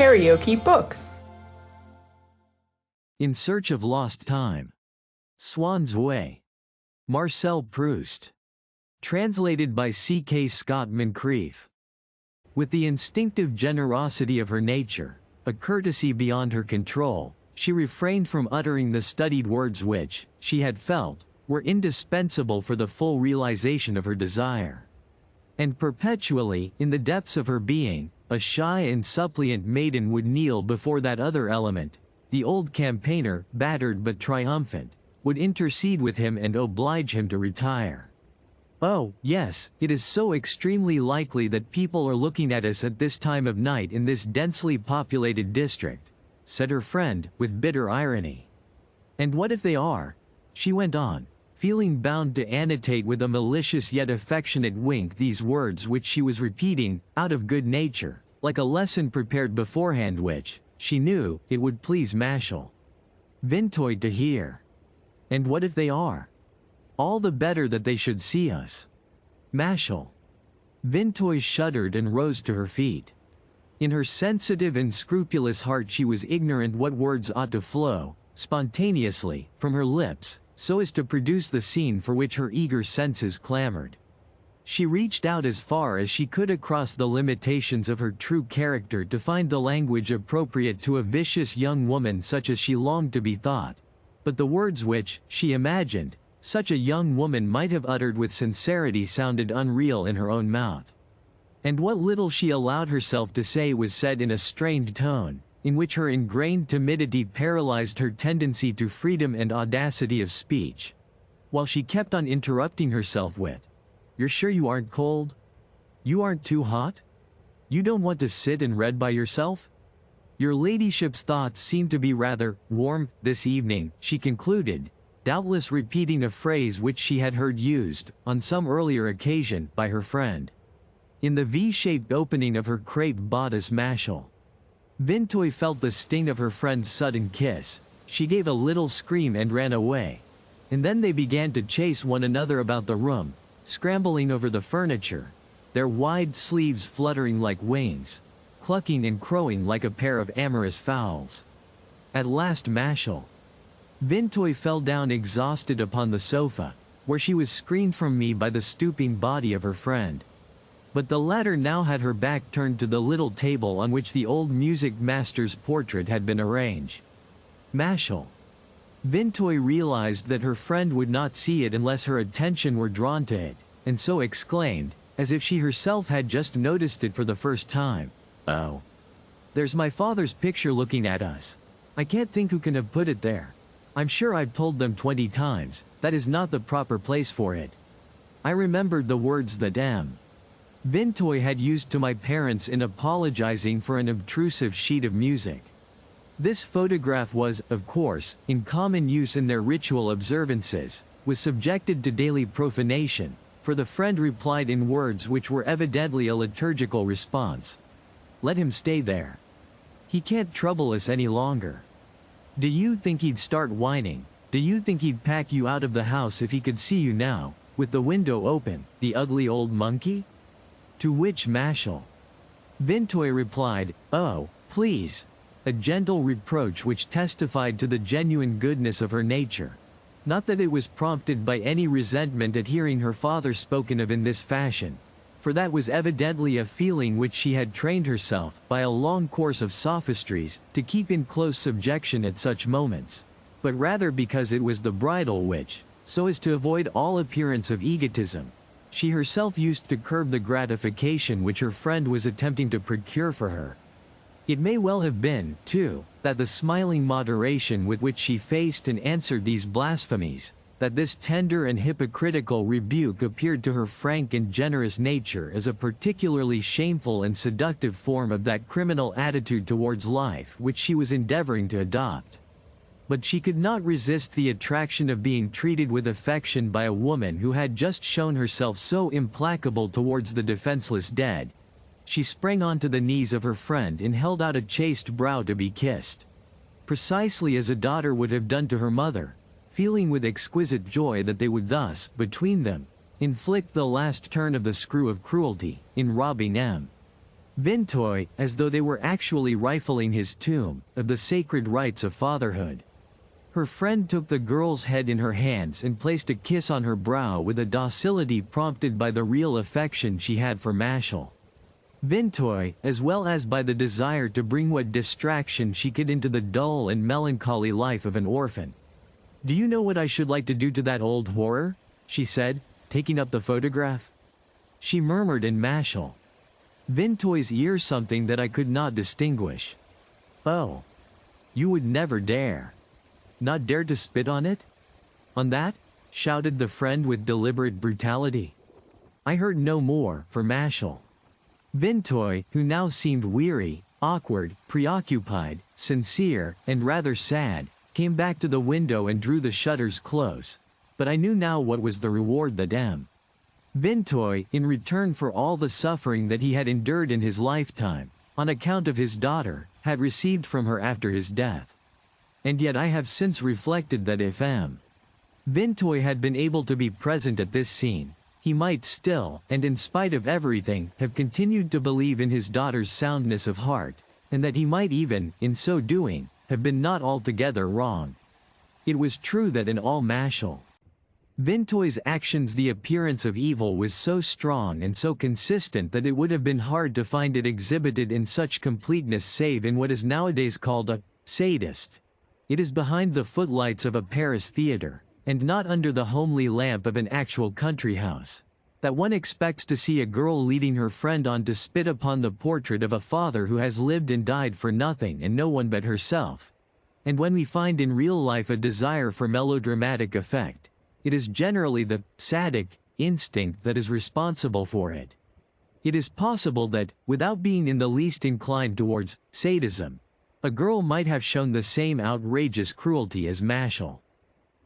KaraokeBooks. In Search of Lost Time. Swann's Way. Marcel Proust. Translated by C.K.Scott-Moncrieff. With the instinctive generosity of her nature, a courtesy beyond her control, she refrained from uttering the studied words which, she had felt, were indispensable for the full realization of her desire. And perpetually, in the depths of her being, a shy and suppliant maiden would kneel before that other element. The old campaigner, battered but triumphant, would intercede with him and oblige him to retire. "Oh, yes, it is so extremely likely that people are looking at us at this time of night in this densely populated district," said her friend, with bitter irony. "And what if they are?" she went on, feeling bound to annotate with a malicious yet affectionate wink these words which she was repeating, out of good nature, like a lesson prepared beforehand which, she knew, it would please Marcel. Vintoid to hear. "And what if they are? All the better that they should see us." Marcel. Vintoy shuddered and rose to her feet. In her sensitive and scrupulous heart she was ignorant what words ought to flow, spontaneously, from her lips, so as to produce the scene for which her eager senses clamored. She reached out as far as she could across the limitations of her true character to find the language appropriate to a vicious young woman such as she longed to be thought. But the words which, she imagined, such a young woman might have uttered with sincerity sounded unreal in her own mouth. And what little she allowed herself to say was said in a strained tone, in which her ingrained timidity paralyzed her tendency to freedom and audacity of speech. While she kept on interrupting herself with, "You're sure you aren't cold? You aren't too hot? You don't want to sit and read by yourself? Your ladyship's thoughts seem to be rather warm this evening," she concluded, doubtless repeating a phrase which she had heard used, on some earlier occasion, by her friend. In the V-shaped opening of her crepe bodice Marcel. Vintoy felt the sting of her friend's sudden kiss. She gave a little scream and ran away. And then they began to chase one another about the room, scrambling over the furniture, their wide sleeves fluttering like wings, clucking and crowing like a pair of amorous fowls. At last Marcel. Vintoy fell down exhausted upon the sofa, where she was screened from me by the stooping body of her friend. But the latter now had her back turned to the little table on which the old music master's portrait had been arranged. Marcel. Vintoy realized that her friend would not see it unless her attention were drawn to it, and so exclaimed, as if she herself had just noticed it for the first time, "Oh! There's my father's picture looking at us. I can't think who can have put it there. I'm sure I've told them 20 times, that is not the proper place for it." I remembered the words that M. Vintoy had used to my parents in apologizing for an obtrusive sheet of music. This photograph was, of course, in common use in their ritual observances, was subjected to daily profanation, for the friend replied in words which were evidently a liturgical response. "Let him stay there. He can't trouble us any longer. Do you think he'd start whining? Do you think he'd pack you out of the house if he could see you now, with the window open, the ugly old monkey?" To which Marcel. Vintoy replied, "Oh, please," a gentle reproach which testified to the genuine goodness of her nature. Not that it was prompted by any resentment at hearing her father spoken of in this fashion, for that was evidently a feeling which she had trained herself, by a long course of sophistries, to keep in close subjection at such moments, but rather because it was the bridle which, so as to avoid all appearance of egotism, she herself used to curb the gratification which her friend was attempting to procure for her. It may well have been, too, that the smiling moderation with which she faced and answered these blasphemies, that this tender and hypocritical rebuke appeared to her frank and generous nature as a particularly shameful and seductive form of that criminal attitude towards life which she was endeavoring to adopt. But she could not resist the attraction of being treated with affection by a woman who had just shown herself so implacable towards the defenseless dead. She sprang onto the knees of her friend and held out a chaste brow to be kissed, precisely as a daughter would have done to her mother, feeling with exquisite joy that they would thus, between them, inflict the last turn of the screw of cruelty, in robbing M. Vintoy, as though they were actually rifling his tomb of the sacred rites of fatherhood. Her friend took the girl's head in her hands and placed a kiss on her brow with a docility prompted by the real affection she had for Marcel. Vintoy, as well as by the desire to bring what distraction she could into the dull and melancholy life of an orphan. "Do you know what I should like to do to that old horror?" she said, taking up the photograph. She murmured in Marcel. Vintoy's ear something that I could not distinguish. "Oh. You would never dare. Not dare to spit on it?" "On that?" shouted the friend with deliberate brutality. I heard no more, for Marcel. Vintoy, who now seemed weary, awkward, preoccupied, sincere, and rather sad, came back to the window and drew the shutters close. But I knew now what was the reward that Vintoy, in return for all the suffering that he had endured in his lifetime, on account of his daughter, had received from her after his death. And yet I have since reflected that if Vintoy had been able to be present at this scene, he might still, and in spite of everything, have continued to believe in his daughter's soundness of heart, and that he might even, in so doing, have been not altogether wrong. It was true that in all Marcel Vintoy's actions the appearance of evil was so strong and so consistent that it would have been hard to find it exhibited in such completeness save in what is nowadays called a sadist. It is behind the footlights of a Paris theater, and not under the homely lamp of an actual country house, that one expects to see a girl leading her friend on to spit upon the portrait of a father who has lived and died for nothing and no one but herself. And when we find in real life a desire for melodramatic effect, it is generally the sadic instinct that is responsible for it. It is possible that, without being in the least inclined towards sadism, a girl might have shown the same outrageous cruelty as Marcel.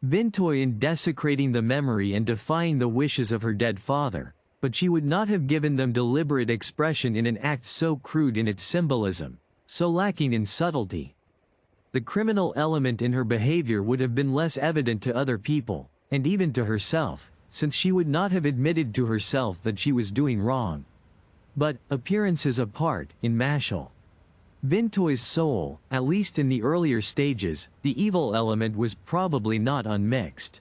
Vintoy in desecrating the memory and defying the wishes of her dead father, but she would not have given them deliberate expression in an act so crude in its symbolism, so lacking in subtlety. The criminal element in her behavior would have been less evident to other people, and even to herself, since she would not have admitted to herself that she was doing wrong. But, appearances apart, in Marcel Vintoy's soul, at least in the earlier stages, the evil element was probably not unmixed.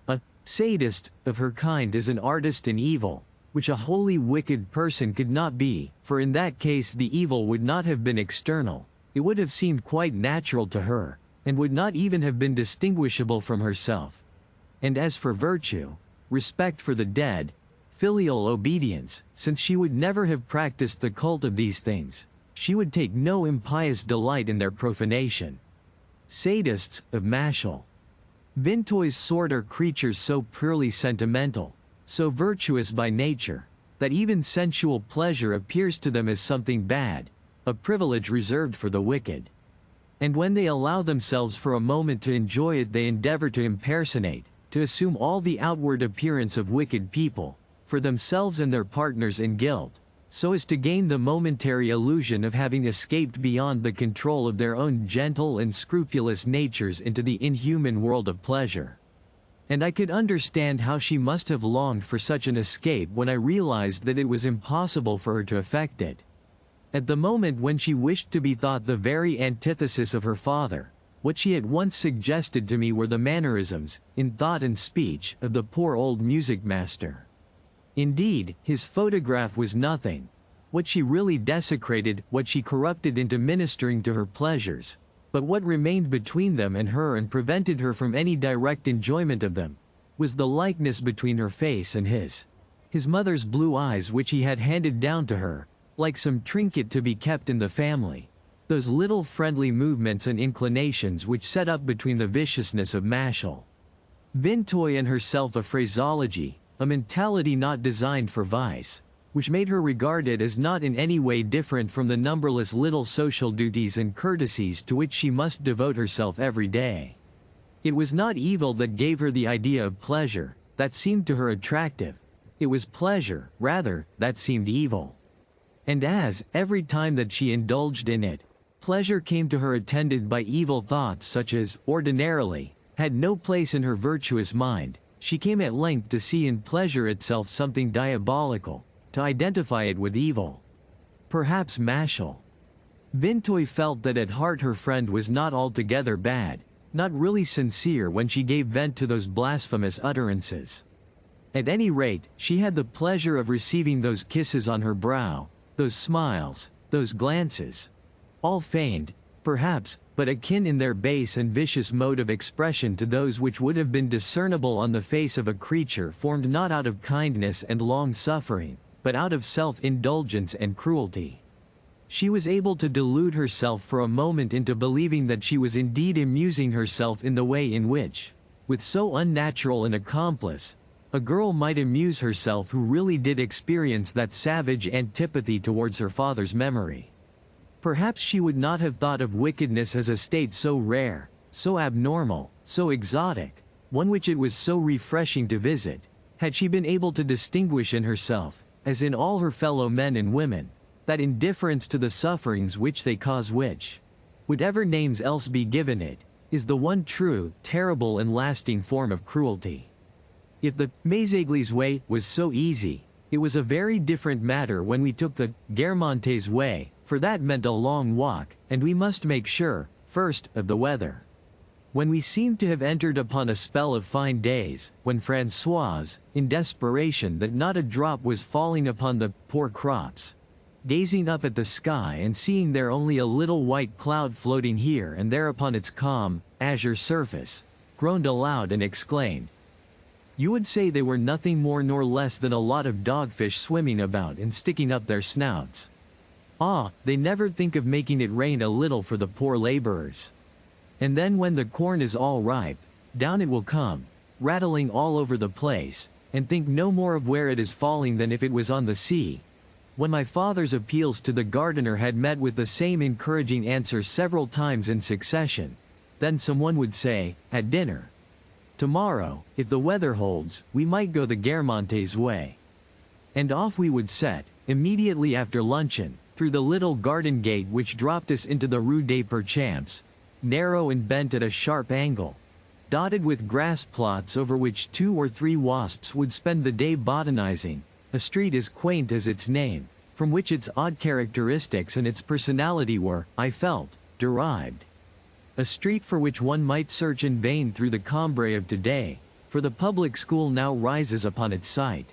A sadist of her kind is an artist in evil, which a wholly wicked person could not be, for in that case the evil would not have been external, it would have seemed quite natural to her, and would not even have been distinguishable from herself. And as for virtue, respect for the dead, filial obedience, since she would never have practiced the cult of these things, she would take no impious delight in their profanation. Sadists of Marcel Vintoy's sort are creatures so purely sentimental, so virtuous by nature, that even sensual pleasure appears to them as something bad, a privilege reserved for the wicked. And when they allow themselves for a moment to enjoy it, they endeavor to impersonate, to assume all the outward appearance of wicked people, for themselves and their partners in guilt, so as to gain the momentary illusion of having escaped beyond the control of their own gentle and scrupulous natures into the inhuman world of pleasure. And I could understand how she must have longed for such an escape when I realized that it was impossible for her to effect it. At the moment when she wished to be thought the very antithesis of her father, what she at once suggested to me were the mannerisms, in thought and speech, of the poor old music master. Indeed, his photograph was nothing. What she really desecrated, what she corrupted into ministering to her pleasures, but what remained between them and her and prevented her from any direct enjoyment of them, was the likeness between her face and his mother's blue eyes which he had handed down to her, like some trinket to be kept in the family, those little friendly movements and inclinations which set up between the viciousness of Marcel Vintoy and herself a phraseology, a mentality not designed for vice, which made her regarded as not in any way different from the numberless little social duties and courtesies to which she must devote herself every day. It was not evil that gave her the idea of pleasure, that seemed to her attractive. It was pleasure, rather, that seemed evil. And as, every time that she indulged in it, pleasure came to her attended by evil thoughts such as, ordinarily, had no place in her virtuous mind, she came at length to see in pleasure itself something diabolical, to identify it with evil. perhaps Mashal. Vintoy felt that at heart her friend was not altogether bad, not really sincere when she gave vent to those blasphemous utterances. At any rate, she had the pleasure of receiving those kisses on her brow, those smiles, those glances. All feigned, perhaps, but akin in their base and vicious mode of expression to those which would have been discernible on the face of a creature formed not out of kindness and long-suffering, but out of self-indulgence and cruelty. She was able to delude herself for a moment into believing that she was indeed amusing herself in the way in which, with so unnatural an accomplice, a girl might amuse herself who really did experience that savage antipathy towards her father's memory. Perhaps she would not have thought of wickedness as a state so rare, so abnormal, so exotic, one which it was so refreshing to visit, had she been able to distinguish in herself, as in all her fellow men and women, that indifference to the sufferings which they cause which, whatever names else be given it, is the one true, terrible and lasting form of cruelty. If the Mézéglise way was so easy, it was a very different matter when we took the Guermantes way, for that meant a long walk, and we must make sure, first, of the weather. When we seemed to have entered upon a spell of fine days, when Françoise, in desperation that not a drop was falling upon the poor crops, gazing up at the sky and seeing there only a little white cloud floating here and there upon its calm, azure surface, groaned aloud and exclaimed, "You would say they were nothing more nor less than a lot of dogfish swimming about and sticking up their snouts. Ah, they never think of making it rain a little for the poor laborers. And then when the corn is all ripe, down it will come, rattling all over the place, and think no more of where it is falling than if it was on the sea." When my father's appeals to the gardener had met with the same encouraging answer several times in succession, then someone would say, at dinner, "Tomorrow, if the weather holds, we might go the Guermantes way." And off we would set, immediately after luncheon, through the little garden gate which dropped us into the Rue des Perchamps, narrow and bent at a sharp angle, dotted with grass plots over which 2 or 3 wasps would spend the day botanizing, a street as quaint as its name, from which its odd characteristics and its personality were, I felt, derived. A street for which one might search in vain through the Cambrai of today, for the public school now rises upon its site.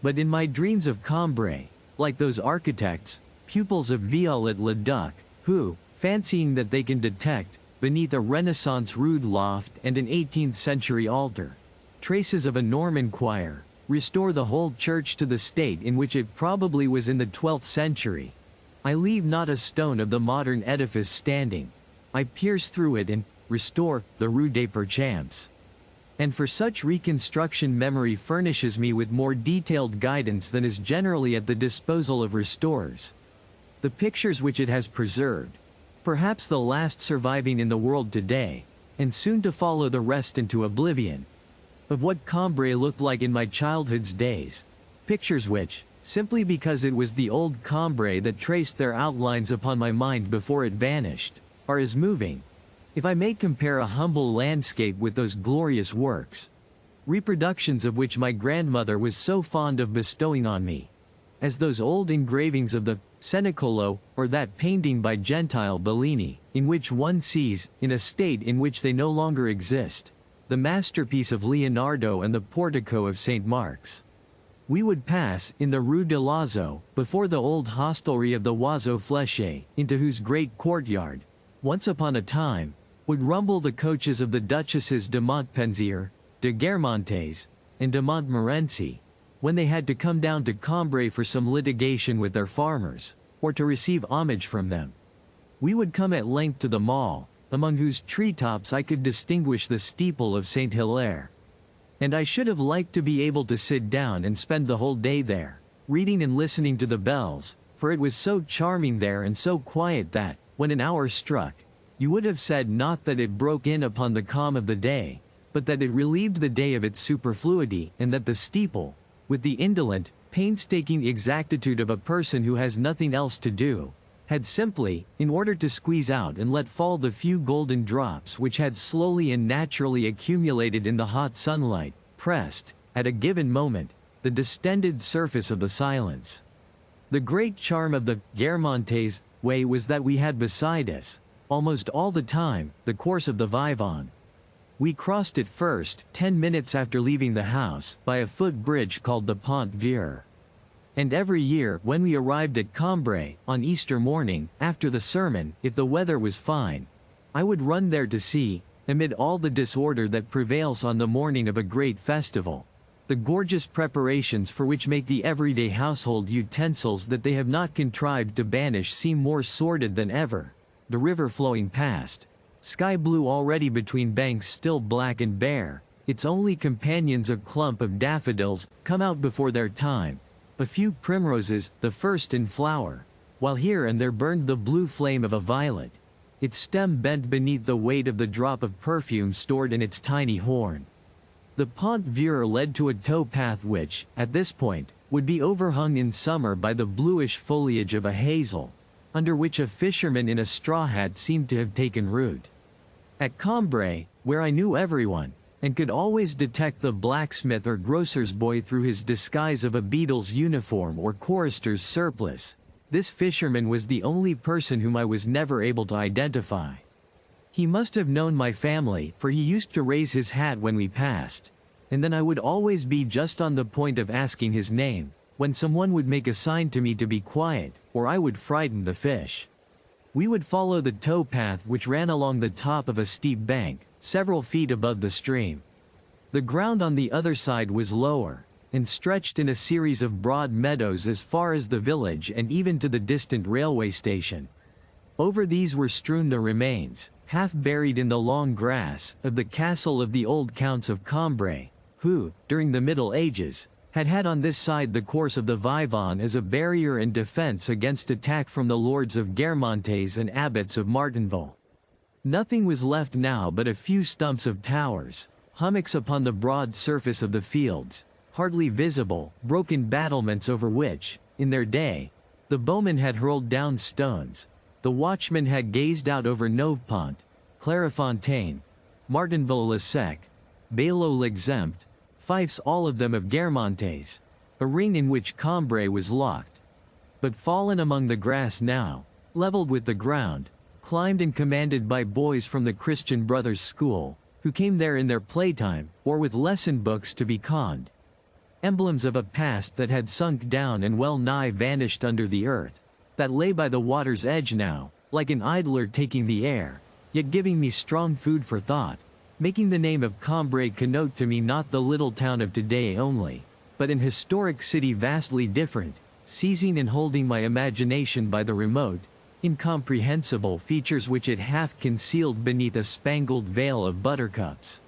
But in my dreams of Cambrai, like those architects, pupils of Viollet-le-Duc, who, fancying that they can detect, beneath a Renaissance rood loft and an 18th-century altar, traces of a Norman choir, restore the whole church to the state in which it probably was in the 12th century. I leave not a stone of the modern edifice standing. I pierce through it and restore the Rue des Perchamps. And for such reconstruction memory furnishes me with more detailed guidance than is generally at the disposal of restorers. The pictures which it has preserved, perhaps the last surviving in the world today, and soon to follow the rest into oblivion, of what Cambrai looked like in my childhood's days, pictures which, simply because it was the old Cambrai that traced their outlines upon my mind before it vanished, are as moving, if I may compare a humble landscape with those glorious works, reproductions of which my grandmother was so fond of bestowing on me, as those old engravings of the Cenicolo, or that painting by Gentile Bellini, in which one sees, in a state in which they no longer exist, the masterpiece of Leonardo and the portico of St. Mark's. We would pass, in the Rue de l'Oiseau, before the old hostelry of the Oiseau Fléché, into whose great courtyard, once upon a time, would rumble the coaches of the Duchesses de Montpensier, de Guermantes, and de Montmorency, when they had to come down to Cambrai for some litigation with their farmers, or to receive homage from them. We would come at length to the mall, among whose treetops I could distinguish the steeple of St. Hilaire. And I should have liked to be able to sit down and spend the whole day there, reading and listening to the bells, for it was so charming there and so quiet that, when an hour struck, you would have said not that it broke in upon the calm of the day, but that it relieved the day of its superfluity, and that the steeple, with the indolent, painstaking exactitude of a person who has nothing else to do, had simply, in order to squeeze out and let fall the few golden drops which had slowly and naturally accumulated in the hot sunlight, pressed, at a given moment, the distended surface of the silence. The great charm of the Guermantes way was that we had beside us, almost all the time, the course of the Vivonne. We crossed it first, 10 minutes after leaving the house, by a footbridge called the Pont Vieux. And every year, when we arrived at Cambrai, on Easter morning, after the sermon, if the weather was fine, I would run there to see, amid all the disorder that prevails on the morning of a great festival, the gorgeous preparations for which make the everyday household utensils that they have not contrived to banish seem more sordid than ever. The river flowing past, sky blue already between banks still black and bare, its only companions a clump of daffodils, come out before their time, a few primroses, the first in flower, while here and there burned the blue flame of a violet, its stem bent beneath the weight of the drop of perfume stored in its tiny horn. The Pont Vieux led to a tow path which, at this point, would be overhung in summer by the bluish foliage of a hazel, under which a fisherman in a straw hat seemed to have taken root. At Cambrai, where I knew everyone, and could always detect the blacksmith or grocer's boy through his disguise of a beadle's uniform or chorister's surplice, this fisherman was the only person whom I was never able to identify. He must have known my family, for he used to raise his hat when we passed, and then I would always be just on the point of asking his name, when someone would make a sign to me to be quiet, or I would frighten the fish. We would follow the tow path which ran along the top of a steep bank, several feet above the stream. The ground on the other side was lower, and stretched in a series of broad meadows as far as the village and even to the distant railway station. Over these were strewn the remains, half buried in the long grass, of the castle of the old counts of Cambrai, who, during the Middle Ages, had had on this side the course of the Vivonne as a barrier and defense against attack from the lords of Guermantes and abbots of Martinville. Nothing was left now but a few stumps of towers, hummocks upon the broad surface of the fields, hardly visible, broken battlements over which, in their day, the bowmen had hurled down stones, the watchmen had gazed out over Novepont, Clairefontaine, Martinville-le-Sec, Bailleau-l'Exempt, fiefs all of them of Guermantes, a ring in which Cambrai was locked. But fallen among the grass now, leveled with the ground, climbed and commanded by boys from the Christian Brothers' school, who came there in their playtime, or with lesson books to be conned. Emblems of a past that had sunk down and well nigh vanished under the earth, that lay by the water's edge now, like an idler taking the air, yet giving me strong food for thought, making the name of Cambrai connote to me not the little town of today only, but an historic city vastly different, seizing and holding my imagination by the remote, incomprehensible features which it half concealed beneath a spangled veil of buttercups.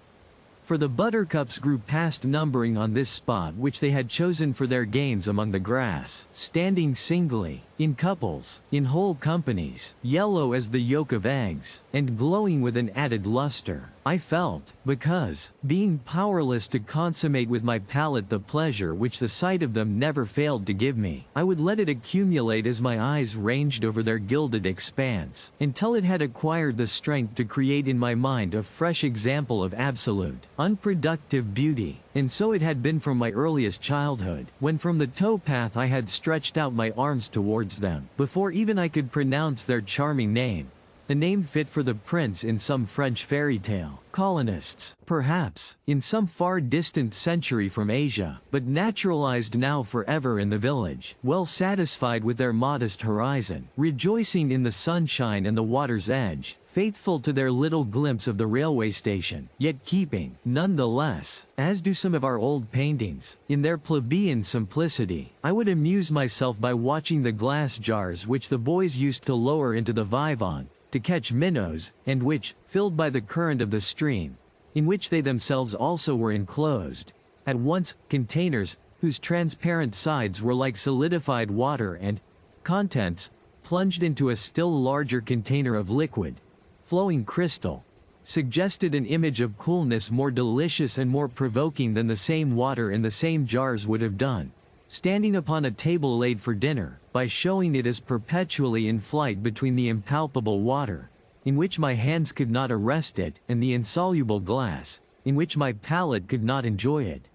For the buttercups grew past numbering on this spot which they had chosen for their games among the grass, standing singly, in couples, in whole companies, yellow as the yolk of eggs, and glowing with an added luster. I felt, because, being powerless to consummate with my palate the pleasure which the sight of them never failed to give me, I would let it accumulate as my eyes ranged over their gilded expanse, until it had acquired the strength to create in my mind a fresh example of absolute, unproductive beauty. And so it had been from my earliest childhood, when from the tow path I had stretched out my arms towards them, before even I could pronounce their charming name. A name fit for the prince in some French fairy tale. Colonists, perhaps, in some far distant century from Asia, but naturalized now forever in the village, well satisfied with their modest horizon, rejoicing in the sunshine and the water's edge, faithful to their little glimpse of the railway station, yet keeping, none the less, as do some of our old paintings, in their plebeian simplicity. I would amuse myself by watching the glass jars which the boys used to lower into the Vivonne, to catch minnows, and which, filled by the current of the stream, in which they themselves also were enclosed, at once, containers, whose transparent sides were like solidified water and, contents, plunged into a still larger container of liquid, flowing crystal, suggested an image of coolness more delicious and more provoking than the same water in the same jars would have done, standing upon a table laid for dinner, by showing it as perpetually in flight between the impalpable water, in which my hands could not arrest it, and the insoluble glass, in which my palate could not enjoy it.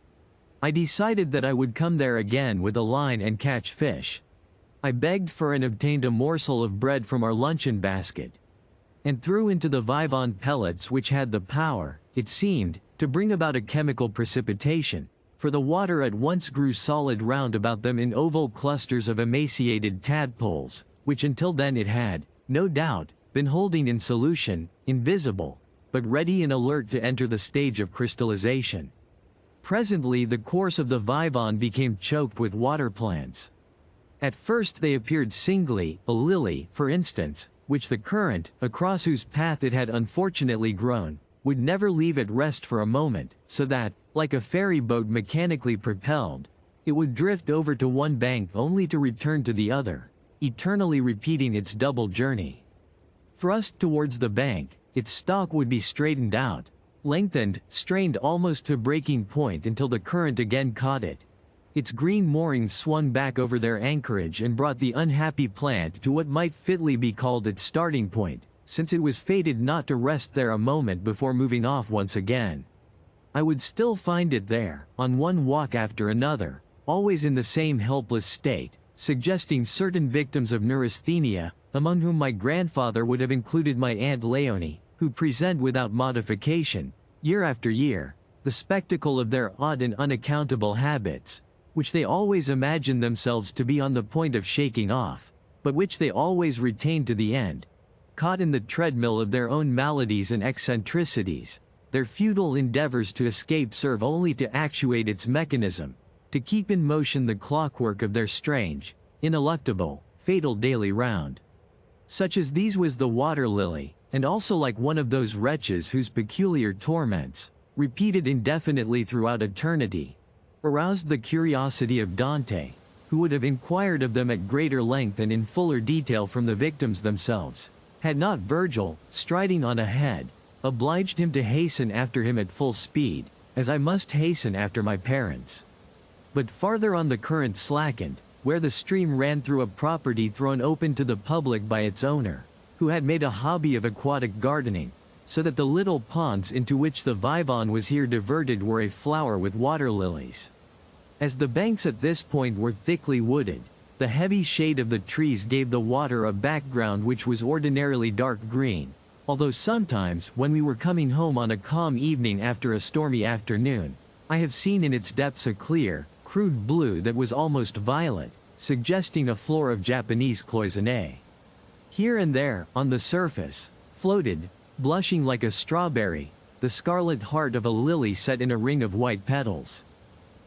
I decided that I would come there again with a line and catch fish. I begged for and obtained a morsel of bread from our luncheon basket, and threw into the vivon pellets which had the power, it seemed, to bring about a chemical precipitation, for the water at once grew solid round about them in oval clusters of emaciated tadpoles, which until then it had, no doubt, been holding in solution, invisible, but ready and alert to enter the stage of crystallization. Presently the course of the vivon became choked with water plants. At first they appeared singly, a lily, for instance, which the current, across whose path it had unfortunately grown, would never leave at rest for a moment, so that, like a ferry boat mechanically propelled, it would drift over to one bank only to return to the other, eternally repeating its double journey. Thrust towards the bank, its stalk would be straightened out, lengthened, strained almost to breaking point until the current again caught it. Its green moorings swung back over their anchorage and brought the unhappy plant to what might fitly be called its starting point, since it was fated not to rest there a moment before moving off once again. I would still find it there, on one walk after another, always in the same helpless state, suggesting certain victims of neurasthenia, among whom my grandfather would have included my Aunt Leonie, who present without modification, year after year, the spectacle of their odd and unaccountable habits, which they always imagine themselves to be on the point of shaking off, but which they always retain to the end. Caught in the treadmill of their own maladies and eccentricities, their futile endeavors to escape serve only to actuate its mechanism, to keep in motion the clockwork of their strange, ineluctable, fatal daily round. Such as these was the water lily, and also like one of those wretches whose peculiar torments, repeated indefinitely throughout eternity, aroused the curiosity of Dante, who would have inquired of them at greater length and in fuller detail from the victims themselves, had not Virgil, striding on ahead, obliged him to hasten after him at full speed, as I must hasten after my parents. But farther on the current slackened, where the stream ran through a property thrown open to the public by its owner, who had made a hobby of aquatic gardening, so that the little ponds into which the vivon was here diverted were aflower with water lilies. As the banks at this point were thickly wooded, the heavy shade of the trees gave the water a background which was ordinarily dark green, although sometimes when we were coming home on a calm evening after a stormy afternoon, I have seen in its depths a clear, crude blue that was almost violet, suggesting a floor of Japanese cloisonné. Here and there, on the surface, floated, blushing like a strawberry, the scarlet heart of a lily set in a ring of white petals.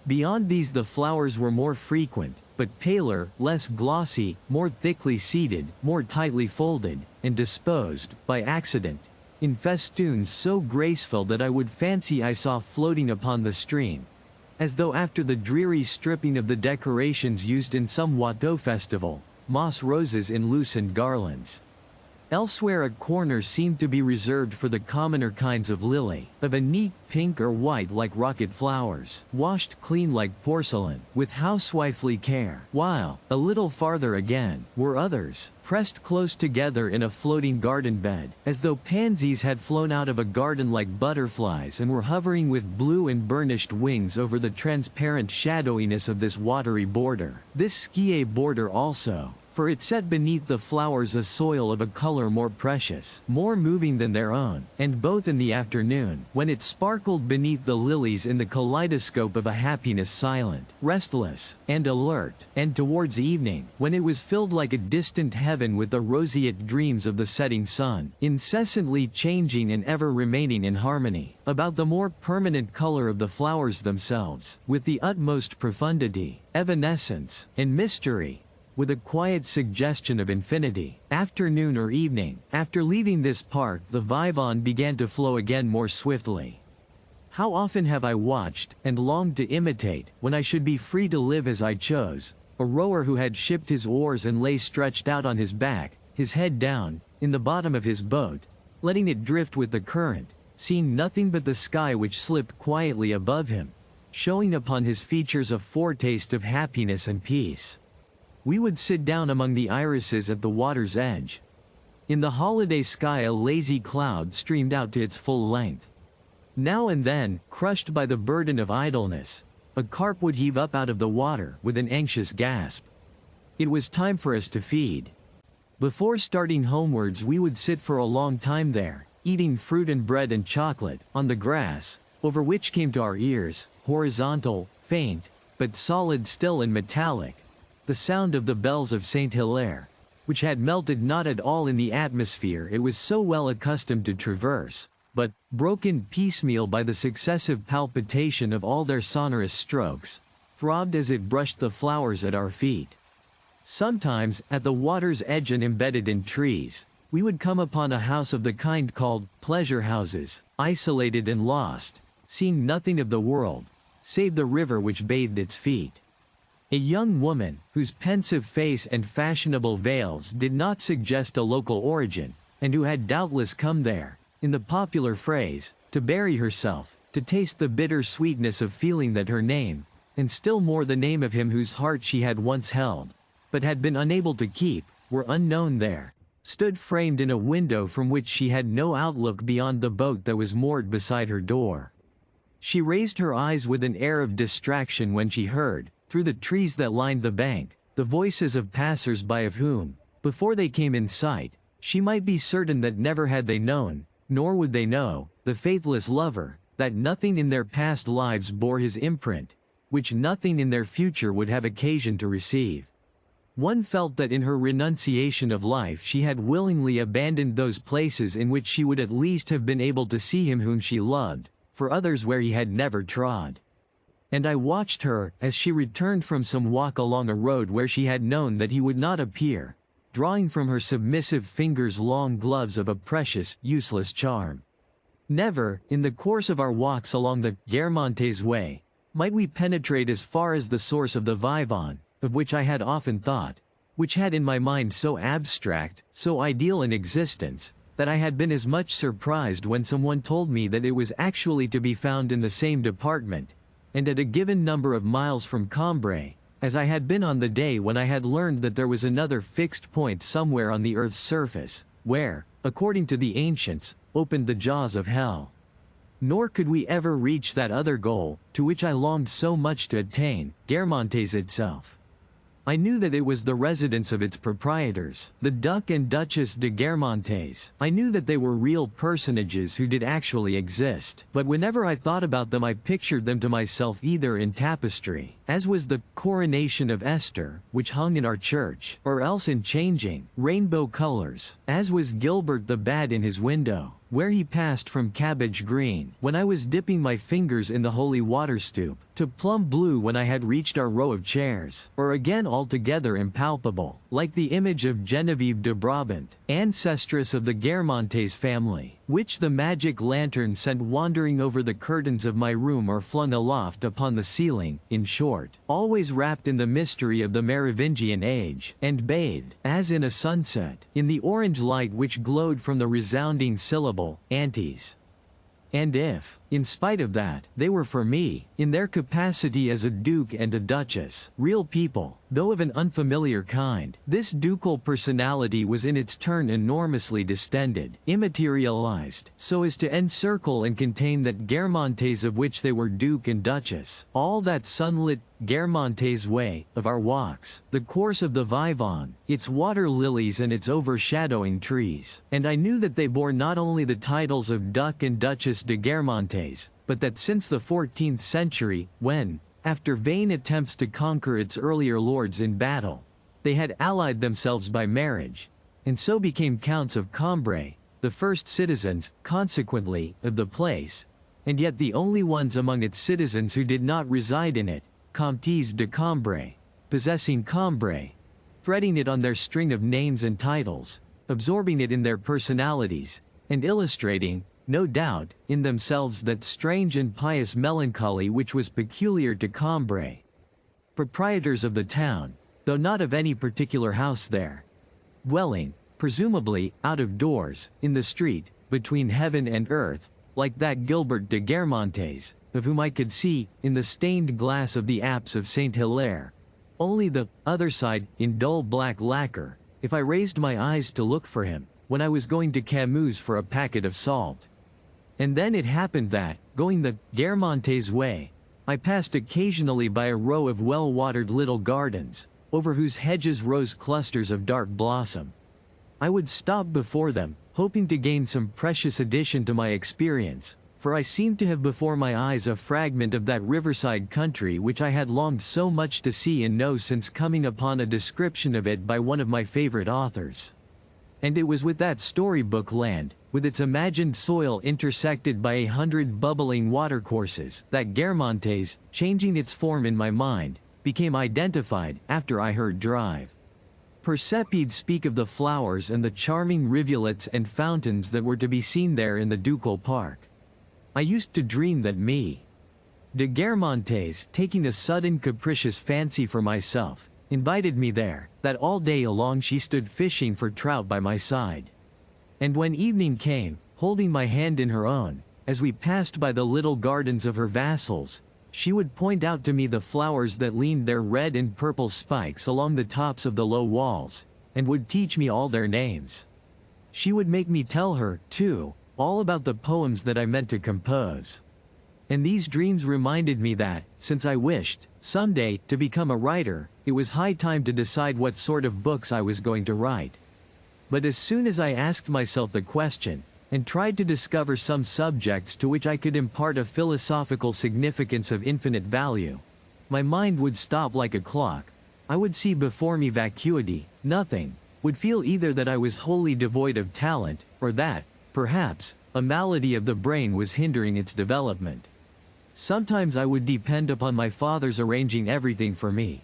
Beyond these the flowers were more frequent, but paler, less glossy, more thickly seeded, more tightly folded, and disposed, by accident, in festoons so graceful that I would fancy I saw floating upon the stream, as though after the dreary stripping of the decorations used in some Watteau festival, moss roses in loosened garlands. Elsewhere a corner seemed to be reserved for the commoner kinds of lily, of a neat pink or white like rocket flowers, washed clean like porcelain, with housewifely care, while, a little farther again, were others, pressed close together in a floating garden bed, as though pansies had flown out of a garden like butterflies and were hovering with blue and burnished wings over the transparent shadowiness of this watery border. This skie border also, for it set beneath the flowers a soil of a color more precious, more moving than their own, and both in the afternoon, when it sparkled beneath the lilies in the kaleidoscope of a happiness silent, restless, and alert, and towards evening, when it was filled like a distant heaven with the roseate dreams of the setting sun, incessantly changing and ever remaining in harmony, about the more permanent color of the flowers themselves, with the utmost profundity, evanescence, and mystery, with a quiet suggestion of infinity. Afternoon or evening, after leaving this park the vivon began to flow again more swiftly. How often have I watched, and longed to imitate, when I should be free to live as I chose, a rower who had shipped his oars and lay stretched out on his back, his head down, in the bottom of his boat, letting it drift with the current, seeing nothing but the sky which slipped quietly above him, showing upon his features a foretaste of happiness and peace. We would sit down among the irises at the water's edge. In the holiday sky a lazy cloud streamed out to its full length. Now and then, crushed by the burden of idleness, a carp would heave up out of the water with an anxious gasp. It was time for us to feed. Before starting homewards we would sit for a long time there, eating fruit and bread and chocolate, on the grass, over which came to our ears, horizontal, faint, but solid still and metallic, the sound of the bells of St. Hilaire, which had melted not at all in the atmosphere it was so well accustomed to traverse, but, broken piecemeal by the successive palpitation of all their sonorous strokes, throbbed as it brushed the flowers at our feet. Sometimes, at the water's edge and embedded in trees, we would come upon a house of the kind called pleasure houses, isolated and lost, seeing nothing of the world, save the river which bathed its feet. A young woman, whose pensive face and fashionable veils did not suggest a local origin, and who had doubtless come there, in the popular phrase, to bury herself, to taste the bitter sweetness of feeling that her name, and still more the name of him whose heart she had once held, but had been unable to keep, were unknown there, stood framed in a window from which she had no outlook beyond the boat that was moored beside her door. She raised her eyes with an air of distraction when she heard, through the trees that lined the bank, the voices of passers-by of whom, before they came in sight, she might be certain that never had they known, nor would they know, the faithless lover, that nothing in their past lives bore his imprint, which nothing in their future would have occasion to receive. One felt that in her renunciation of life she had willingly abandoned those places in which she would at least have been able to see him whom she loved, for others where he had never trod. And I watched her, as she returned from some walk along a road where she had known that he would not appear, drawing from her submissive fingers long gloves of a precious, useless charm. Never, in the course of our walks along the Guermantes way, might we penetrate as far as the source of the Vivant, of which I had often thought, which had in my mind so abstract, so ideal an existence, that I had been as much surprised when someone told me that it was actually to be found in the same department, and at a given number of miles from Cambrai, as I had been on the day when I had learned that there was another fixed point somewhere on the earth's surface, where, according to the ancients, opened the jaws of hell. Nor could we ever reach that other goal, to which I longed so much to attain, Guermantes itself. I knew that it was the residence of its proprietors, the Duc and Duchess de Guermantes. I knew that they were real personages who did actually exist, but whenever I thought about them I pictured them to myself either in tapestry, as was the coronation of Esther, which hung in our church, or else in changing, rainbow colors, as was Gilbert the Bad in his window, where he passed from cabbage green, when I was dipping my fingers in the holy water stoup, to plum blue when I had reached our row of chairs, or again altogether impalpable, like the image of Genevieve de Brabant, ancestress of the Guermantes family, which the magic lantern sent wandering over the curtains of my room or flung aloft upon the ceiling, in short, always wrapped in the mystery of the Merovingian age, and bathed, as in a sunset, in the orange light which glowed from the resounding syllable, Antes. And if, in spite of that, they were for me, in their capacity as a duke and a duchess, real people, though of an unfamiliar kind, this ducal personality was in its turn enormously distended, immaterialized, so as to encircle and contain that Guermantes of which they were duke and duchess, all that sunlit Guermantes way, of our walks, the course of the Vivant, its water lilies and its overshadowing trees, and I knew that they bore not only the titles of Duc and Duchess de Guermantes, but that since the 14th century, when, after vain attempts to conquer its earlier lords in battle, they had allied themselves by marriage, and so became counts of Cambrai, the first citizens, consequently, of the place, and yet the only ones among its citizens who did not reside in it, Comtes de Cambrai, possessing Cambrai, threading it on their string of names and titles, absorbing it in their personalities, and illustrating, no doubt, in themselves that strange and pious melancholy which was peculiar to Cambrai. Proprietors of the town, though not of any particular house there, dwelling, presumably, out of doors, in the street, between heaven and earth, like that Gilbert de Guermantes, of whom I could see, in the stained glass of the apse of St. Hilaire, only the other side, in dull black lacquer, if I raised my eyes to look for him, when I was going to Camus for a packet of salt. And then it happened that, going the Guermantes way, I passed occasionally by a row of well-watered little gardens, over whose hedges rose clusters of dark blossom. I would stop before them, hoping to gain some precious addition to my experience, for I seemed to have before my eyes a fragment of that riverside country which I had longed so much to see and know since coming upon a description of it by one of my favorite authors. And it was with that storybook land, with its imagined soil intersected by 100 bubbling watercourses, that Guermantes, changing its form in my mind, became identified after I heard Drive. Persepied speak of the flowers and the charming rivulets and fountains that were to be seen there in the ducal park. I used to dream that de Guermantes, taking a sudden capricious fancy for myself, invited me there, that all day along she stood fishing for trout by my side. And when evening came, holding my hand in her own, as we passed by the little gardens of her vassals, she would point out to me the flowers that leaned their red and purple spikes along the tops of the low walls, and would teach me all their names. She would make me tell her, too, all about the poems that I meant to compose. And these dreams reminded me that, since I wished, someday, to become a writer, it was high time to decide what sort of books I was going to write. But as soon as I asked myself the question, and tried to discover some subjects to which I could impart a philosophical significance of infinite value, my mind would stop like a clock. I would see before me vacuity, nothing, would feel either that I was wholly devoid of talent, or that, perhaps, a malady of the brain was hindering its development. Sometimes I would depend upon my father's arranging everything for me.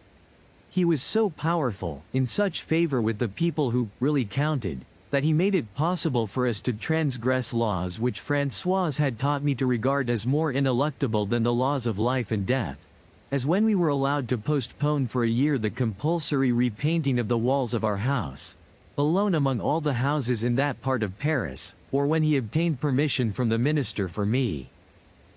He was so powerful, in such favor with the people who really counted, that he made it possible for us to transgress laws which Françoise had taught me to regard as more ineluctable than the laws of life and death, as when we were allowed to postpone for a year the compulsory repainting of the walls of our house, alone among all the houses in that part of Paris, or when he obtained permission from the minister for me,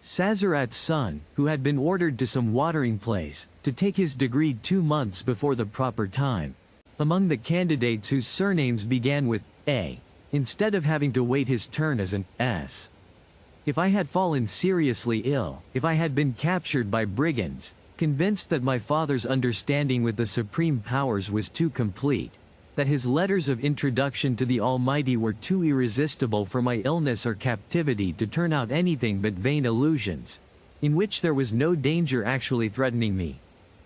Sazerat's son, who had been ordered to some watering place, to take his degree 2 months before the proper time, among the candidates whose surnames began with A, instead of having to wait his turn as an S. If I had fallen seriously ill, if I had been captured by brigands, convinced that my father's understanding with the supreme powers was too complete, that his letters of introduction to the Almighty were too irresistible for my illness or captivity to turn out anything but vain illusions, in which there was no danger actually threatening me,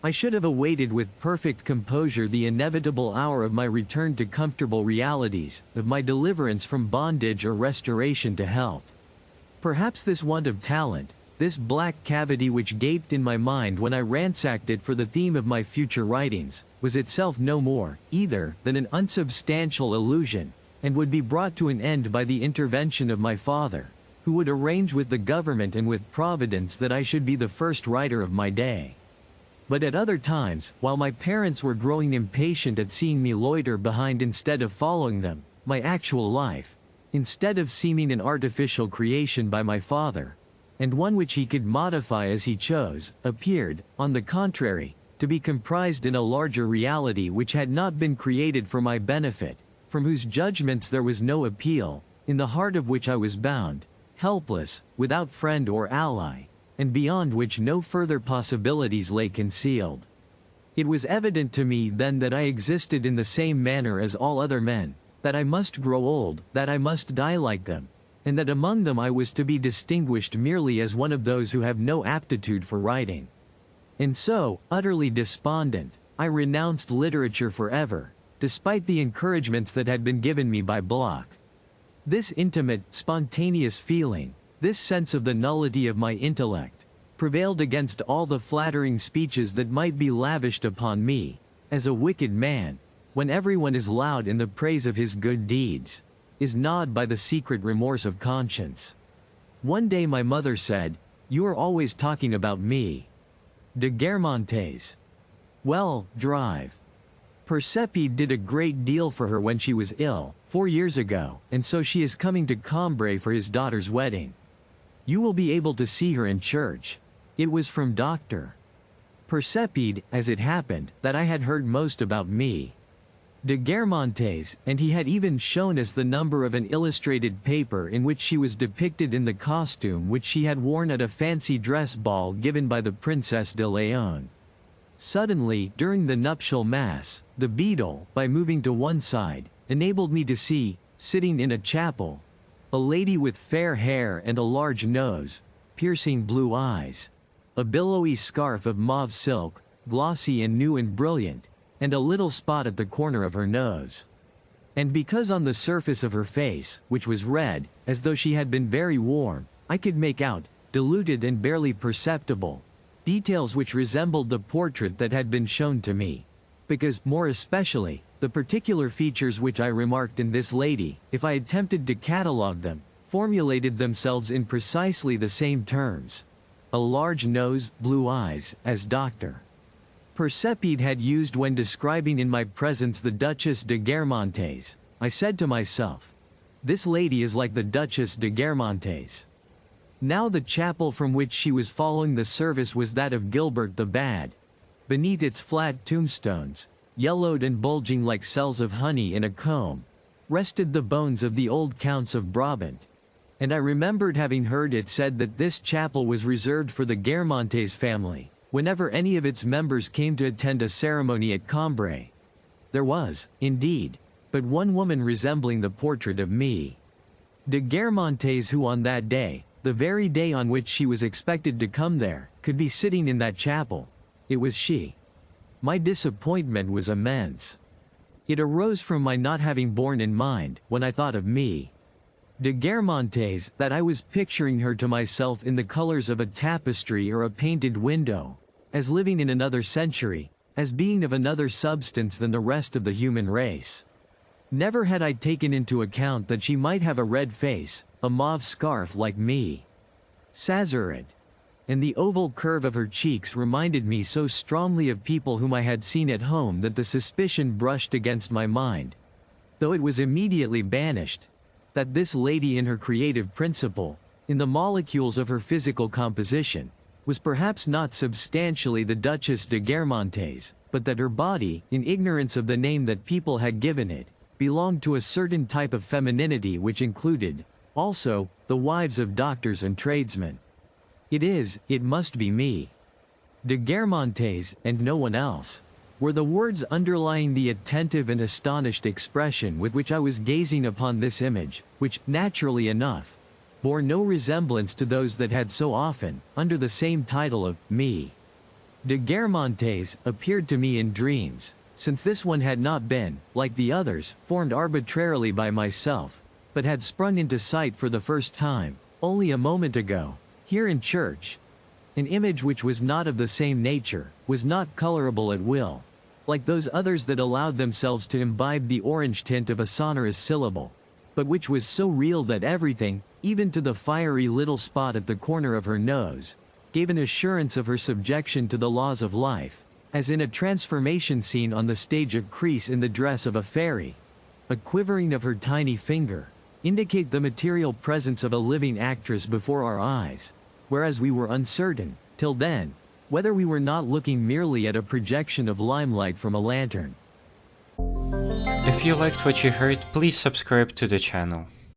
I should have awaited with perfect composure the inevitable hour of my return to comfortable realities, of my deliverance from bondage or restoration to health. Perhaps this want of talent, this black cavity which gaped in my mind when I ransacked it for the theme of my future writings, was itself no more, either, than an unsubstantial illusion, and would be brought to an end by the intervention of my father, who would arrange with the government and with Providence that I should be the first writer of my day. But at other times, while my parents were growing impatient at seeing me loiter behind instead of following them, my actual life, instead of seeming an artificial creation by my father, and one which he could modify as he chose, appeared, on the contrary, to be comprised in a larger reality which had not been created for my benefit, from whose judgments there was no appeal, in the heart of which I was bound, helpless, without friend or ally, and beyond which no further possibilities lay concealed. It was evident to me then that I existed in the same manner as all other men, that I must grow old, that I must die like them, and that among them I was to be distinguished merely as one of those who have no aptitude for writing. And so, utterly despondent, I renounced literature forever, despite the encouragements that had been given me by Bloch. This intimate, spontaneous feeling, this sense of the nullity of my intellect, prevailed against all the flattering speeches that might be lavished upon me, as a wicked man, when everyone is loud in the praise of his good deeds, is gnawed by the secret remorse of conscience. One day my mother said, "You are always talking about me. De Guermantes. Well, Drive. Persepi did a great deal for her when she was ill, 4 years ago, and so she is coming to Cambrai for his daughter's wedding. You will be able to see her in church." It was from Dr. Persepi, as it happened, that I had heard most about me. De Guermantes, and he had even shown us the number of an illustrated paper in which she was depicted in the costume which she had worn at a fancy dress ball given by the Princess de Leon. Suddenly, during the nuptial mass, the beadle, by moving to one side, enabled me to see, sitting in a chapel, a lady with fair hair and a large nose, piercing blue eyes, a billowy scarf of mauve silk, glossy and new and brilliant, and a little spot at the corner of her nose. And because on the surface of her face, which was red, as though she had been very warm, I could make out, diluted and barely perceptible, details which resembled the portrait that had been shown to me. Because, more especially, the particular features which I remarked in this lady, if I attempted to catalogue them, formulated themselves in precisely the same terms. A large nose, blue eyes, as Dr. Percepide had used when describing in my presence the Duchess de Guermantes. I said to myself, "This lady is like the Duchess de Guermantes." Now the chapel from which she was following the service was that of Gilbert the Bad. Beneath its flat tombstones, yellowed and bulging like cells of honey in a comb, rested the bones of the old Counts of Brabant. And I remembered having heard it said that this chapel was reserved for the Guermantes family, whenever any of its members came to attend a ceremony at Cambrai. There was, indeed, but one woman resembling the portrait of me. De Guermantes, who on that day, the very day on which she was expected to come there, could be sitting in that chapel. It was she. My disappointment was immense. It arose from my not having borne in mind, when I thought of me, de Guermantes, that I was picturing her to myself in the colors of a tapestry or a painted window, as living in another century, as being of another substance than the rest of the human race. Never had I taken into account that she might have a red face, a mauve scarf like me, Sazurid, and the oval curve of her cheeks reminded me so strongly of people whom I had seen at home that the suspicion brushed against my mind, though it was immediately banished, that this lady in her creative principle, in the molecules of her physical composition, was perhaps not substantially the Duchess de Guermantes, but that her body, in ignorance of the name that people had given it, belonged to a certain type of femininity which included, also, the wives of doctors and tradesmen. It must be me. De Guermantes, and no one else, were the words underlying the attentive and astonished expression with which I was gazing upon this image, which, naturally enough, bore no resemblance to those that had so often, under the same title of me, de Guermantes, appeared to me in dreams, since this one had not been, like the others, formed arbitrarily by myself, but had sprung into sight for the first time, only a moment ago, here in church. An image which was not of the same nature, was not colorable at will, like those others that allowed themselves to imbibe the orange tint of a sonorous syllable, but which was so real that everything, even to the fiery little spot at the corner of her nose, gave an assurance of her subjection to the laws of life, as in a transformation scene on the stage a crease in the dress of a fairy, a quivering of her tiny finger, indicate the material presence of a living actress before our eyes, whereas we were uncertain, till then, whether we were not looking merely at a projection of limelight from a lantern. If you liked what you heard, please subscribe to the channel.